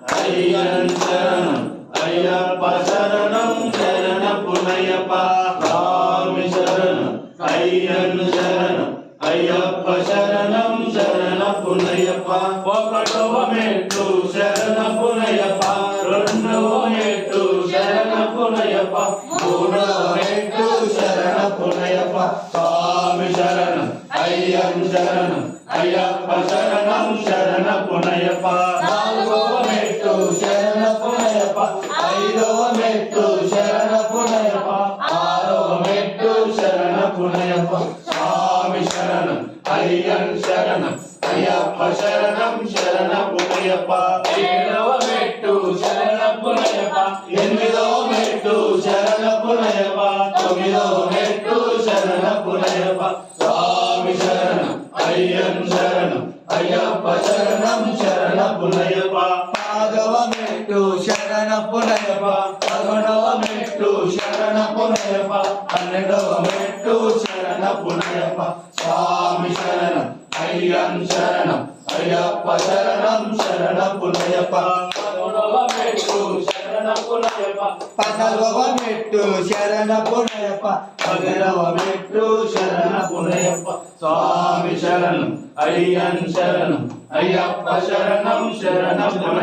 అయ్యన్ శరణం అయ్యప్ప శరణం శరణ పునయ్యప్ప స్వామి శరణం అయ్యన్ శరణం అయ్యప్ప శరణం శరణ పునయ్యప్ప ఒకటవ మెట్టు శరణ పునయ్యప్ప రెండవ మెట్టు శరణ పునయ్యప్ప మూడవ మెట్టు శరణ పునయ్యప్ప స్వామి శరణం అయ్యన్ శరణం అయ్యప్ప శరణం శరణ పునయ్యప్ప నాలుగవ మెట్టు శరణ పునయ్యప్ప ఐదవ మెట్టు శరణ పునయ్యప్ప ఆరవ మెట్టు శరణ పునయ్యప్ప స్వామి శరణం అయ్యన్ శరణం అయ్యప్ప శరణం శరణ పునయ్యప్ప ఏడవ మెట్టు శరణ పునయ్యప్ప ఎనిమిదవ మెట్టు శరణ పునయ్యప్ప తొమ్మిదవ మెట్టు శరణ పునయ్యప్ప స్వామి శరణం అయ్యన్ శరణం అయ్యప్ప శరణం శరణ పునయ్యప్ప పదవ మెట్టు శరణ పునయ్యప్ప పదకొండవ మెట్టు శరణ పునయ్యప్ప పన్నెండవ మెట్టు శరణ పునయ్యప్ప స్వామి శరణం అయ్యన్ శరణం అయ్యప్ప శరణం శరణ పునయ్యప్ప పదమూడవ మెట్టు శరణ పునయ్యప్ప పద్నాలుగవ మెట్టు శరణ పునయ్యప్ప పదిహేడవ మెట్టు శరణ పునయ్యప్ప స్వామి శరణం అయ్యన్ శరణం అయ్యప్ప శరణం శరణ పునయ్యప్ప